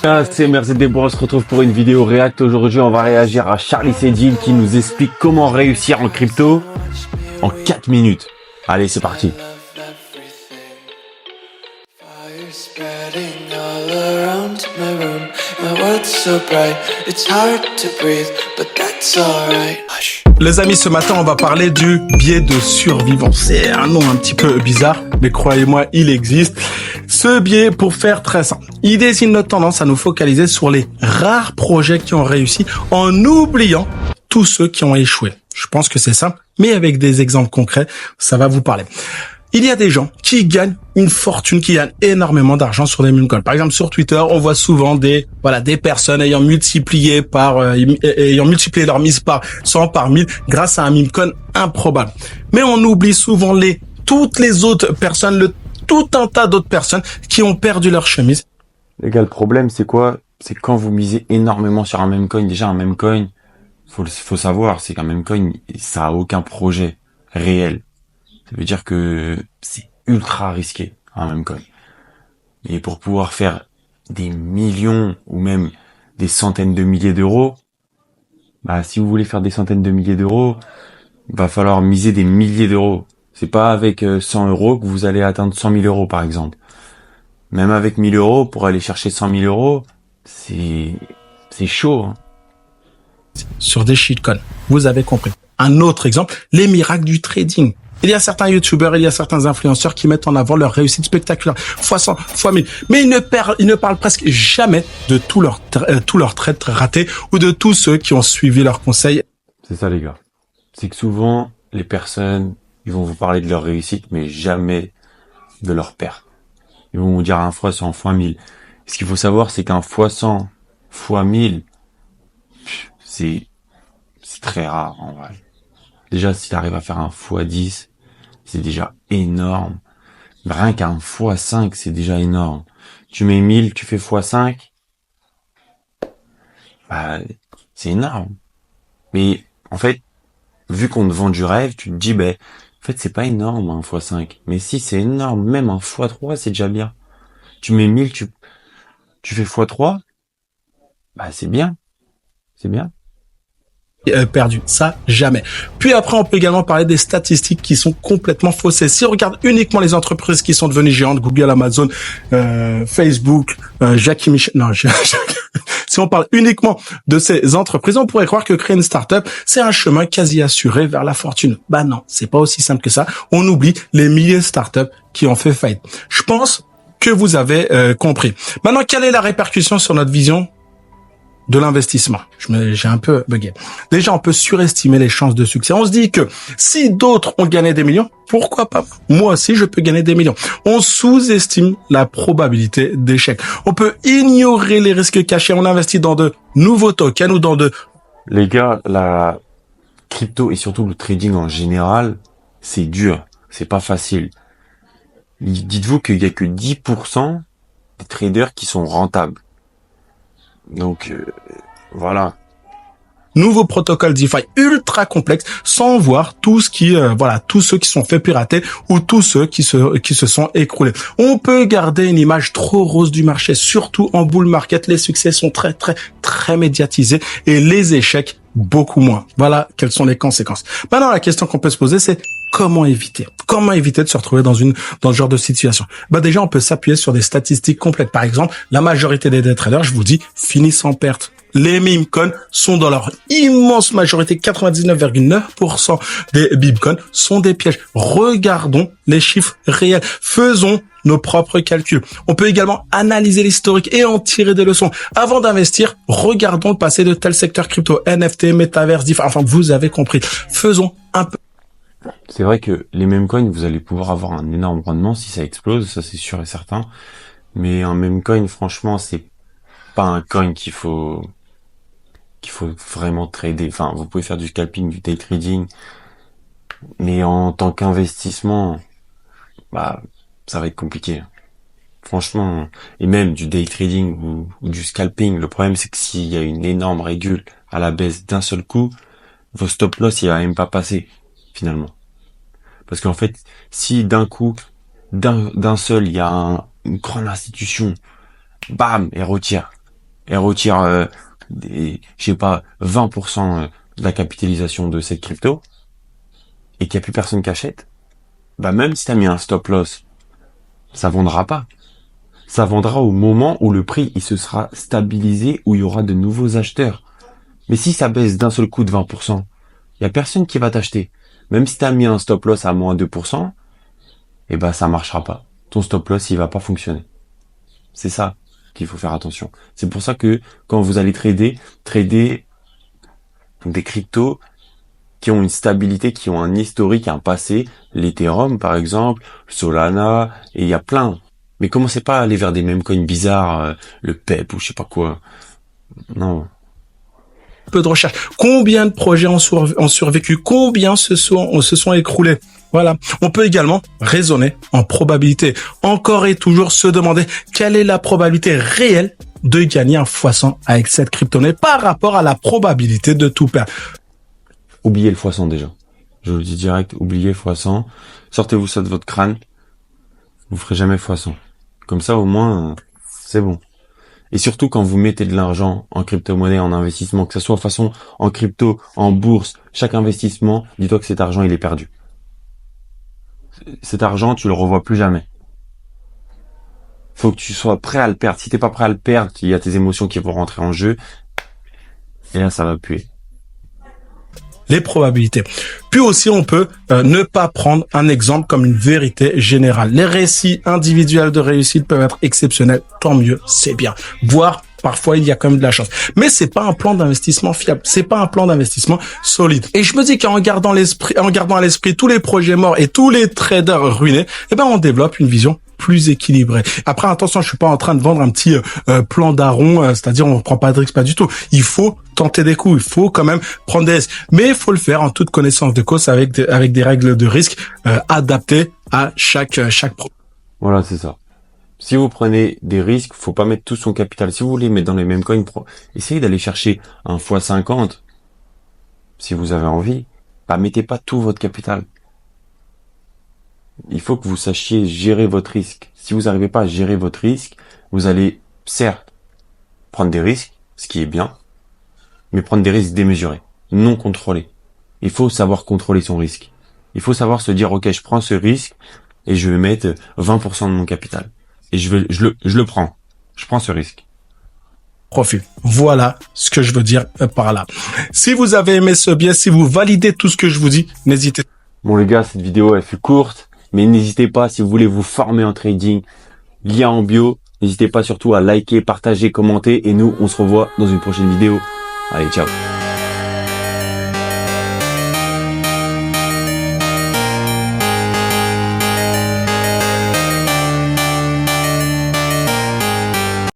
Ah, c'est Mercedes, on se retrouve pour une vidéo React. Aujourd'hui, on va réagir à Charlie Sedil qui nous explique comment réussir en crypto en 4 minutes. Allez, c'est parti. Les amis, ce matin, on va parler du biais de survivance. C'est un nom un petit peu bizarre, mais croyez-moi, il existe. Ce biais, pour faire très simple, il désigne notre tendance à nous focaliser sur les rares projets qui ont réussi en oubliant tous ceux qui ont échoué. Je pense que c'est simple, mais avec des exemples concrets, ça va vous parler. Il y a des gens qui gagnent une fortune, qui gagnent énormément d'argent sur des meme coins. Par exemple, sur Twitter, on voit souvent des personnes ayant multiplié leur mise par 100, par 1000 grâce à un meme coin improbable. Mais on oublie souvent toutes les autres personnes, tout un tas d'autres personnes qui ont perdu leur chemise. Les gars, le problème, c'est quoi? C'est quand vous misez énormément sur un meme coin. Déjà, un meme coin, faut savoir, c'est qu'un meme coin, ça a aucun projet réel. Ça veut dire que c'est ultra risqué, un meme coin. Et pour pouvoir faire des millions ou même des centaines de milliers d'euros, si vous voulez faire des centaines de milliers d'euros, il va falloir miser des milliers d'euros. C'est pas avec 100 euros que vous allez atteindre 100 000 euros, par exemple. Même avec 1000 euros, pour aller chercher 100 000 euros, c'est chaud, hein. Sur des shitcoins, vous avez compris. Un autre exemple, les miracles du trading. Il y a certains youtubeurs, il y a certains influenceurs qui mettent en avant leur réussite spectaculaire, fois 100, fois 1000. Mais ils ne parlent presque jamais de tous leurs trades ratés ou de tous ceux qui ont suivi leurs conseils. C'est ça, les gars. C'est que souvent, les personnes, ils vont vous parler de leur réussite, mais jamais de leur perte. Ils vont vous dire un fois 100, fois 1000. Ce qu'il faut savoir, c'est qu'un fois 100, fois 1000, c'est très rare, en vrai. Déjà, s'il arrive à faire un fois 10, c'est déjà énorme. Rien qu'un fois 5, c'est déjà énorme. Tu mets 1000, tu fais fois 5, c'est énorme. Mais, en fait, vu qu'on te vend du rêve, tu te dis, en fait, c'est pas énorme, un fois 5. Mais si, c'est énorme. Même un fois 3, c'est déjà bien. Tu mets 1000, tu fais fois 3, c'est bien. C'est bien. Perdu, ça jamais. Puis après, on peut également parler des statistiques qui sont complètement faussées. Si on regarde uniquement les entreprises qui sont devenues géantes, Google, Amazon, Facebook, Jackie Michel, non, si on parle uniquement de ces entreprises, on pourrait croire que créer une start-up, c'est un chemin quasi assuré vers la fortune. Non, c'est pas aussi simple que ça. On oublie les milliers de start-up qui ont fait faillite. Je pense que vous avez compris. Maintenant, quelle est la répercussion sur notre vision de l'investissement? J'ai un peu bugué. Déjà, on peut surestimer les chances de succès. On se dit que si d'autres ont gagné des millions, pourquoi pas? Moi aussi, je peux gagner des millions. On sous-estime la probabilité d'échec. On peut ignorer les risques cachés. On investit dans de nouveaux tokens ou dans de... Les gars, la crypto et surtout le trading en général, c'est dur. C'est pas facile. Dites-vous qu'il y a que 10% des traders qui sont rentables. Donc, voilà. Nouveau protocole DeFi ultra complexe, sans voir tout ce qui, tous ceux qui sont fait pirater ou tous ceux qui se sont écroulés. On peut garder une image trop rose du marché, surtout en bull market. Les succès sont très, très, très médiatisés et les échecs beaucoup moins. Voilà quelles sont les conséquences. Maintenant, la question qu'on peut se poser, c'est comment éviter? Comment éviter de se retrouver dans ce genre de situation? Déjà, on peut s'appuyer sur des statistiques complètes. Par exemple, la majorité des day traders, je vous dis, finissent en perte. Les meme coins sont dans leur immense majorité, 99,9% des meme coins sont des pièges. Regardons les chiffres réels. Faisons nos propres calculs. On peut également analyser l'historique et en tirer des leçons. Avant d'investir, regardons le passé de tel secteur crypto, NFT, métaverse, DeFi. Enfin, vous avez compris. Faisons un peu. C'est vrai que les meme coins, vous allez pouvoir avoir un énorme rendement si ça explose, ça c'est sûr et certain. Mais un meme coin, franchement, c'est pas un coin qu'il faut vraiment trader. Enfin, vous pouvez faire du scalping, du day trading, mais en tant qu'investissement, ça va être compliqué. Franchement, et même du day trading ou du scalping, le problème c'est que s'il y a une énorme régule à la baisse d'un seul coup, vos stop loss, il va même pas passer, finalement. Parce qu'en fait, si d'un coup, d'un seul, il y a une grande institution, bam, elle retire. elle retire je sais pas, 20% de la capitalisation de cette crypto, et qu'il n'y a plus personne qui achète, bah même si t'as mis un stop loss, ça vendra pas. Ça vendra au moment où le prix il se sera stabilisé, où il y aura de nouveaux acheteurs. Mais si ça baisse d'un seul coup de 20%, il y a personne qui va t'acheter. Même si t'as mis un stop loss à moins 2%, eh ben ça marchera pas. Ton stop loss il va pas fonctionner. C'est ça qu'il faut faire attention. C'est pour ça que quand vous allez trader des cryptos qui ont une stabilité, qui ont un historique, un passé, l'Ethereum par exemple, Solana, et il y a plein. Mais commencez pas à aller vers des mêmes coins bizarres, le PEP ou je sais pas quoi. Non. Peu de recherche. Combien de projets ont survécu? Combien se sont écroulés? Voilà. On peut également raisonner en probabilité. Encore et toujours se demander quelle est la probabilité réelle de gagner un x100 avec cette crypto-monnaie par rapport à la probabilité de tout perdre. Oubliez le x100 déjà. Je vous le dis direct, oubliez x100. Sortez-vous ça de votre crâne. Vous ferez jamais x100. Comme ça, au moins, c'est bon. Et surtout, quand vous mettez de l'argent en crypto-monnaie, en investissement, que ce soit façon en crypto, en bourse, chaque investissement, dis-toi que cet argent, il est perdu. Cet argent, tu le revois plus jamais. Faut que tu sois prêt à le perdre. Si t'es pas prêt à le perdre, il y a tes émotions qui vont rentrer en jeu. Et là, ça va puer. Les probabilités. Puis aussi, on peut ne pas prendre un exemple comme une vérité générale. Les récits individuels de réussite peuvent être exceptionnels, tant mieux, c'est bien. Voire, parfois, il y a quand même de la chance. Mais c'est pas un plan d'investissement fiable. C'est pas un plan d'investissement solide. Et je me dis qu'en gardant à l'esprit tous les projets morts et tous les traders ruinés, eh ben, on développe une vision plus équilibré. Après, attention, je suis pas en train de vendre un petit plan d'Aaron, c'est-à-dire on prend pas de risque, pas du tout. Il faut tenter des coups, il faut quand même prendre des risques, mais il faut le faire en toute connaissance de cause avec des règles de risque adaptées à chaque pro. Voilà, c'est ça. Si vous prenez des risques, faut pas mettre tout son capital. Si vous voulez mettre dans les mêmes coins, essayez d'aller chercher un x50 si vous avez envie. Bah, mettez pas tout votre capital. Il faut que vous sachiez gérer votre risque. Si vous n'arrivez pas à gérer votre risque, vous allez, certes, prendre des risques, ce qui est bien, mais prendre des risques démesurés, non contrôlés. Il faut savoir contrôler son risque. Il faut savoir se dire, ok, je prends ce risque et je vais mettre 20% de mon capital. Et je le prends. Je prends ce risque. Profil. Voilà ce que je veux dire par là. Si vous avez aimé ce biais, si vous validez tout ce que je vous dis, n'hésitez pas. Bon les gars, cette vidéo elle fut courte. Mais n'hésitez pas, si vous voulez vous former en trading, lien en bio. N'hésitez pas surtout à liker, partager, commenter. Et nous, on se revoit dans une prochaine vidéo. Allez, ciao.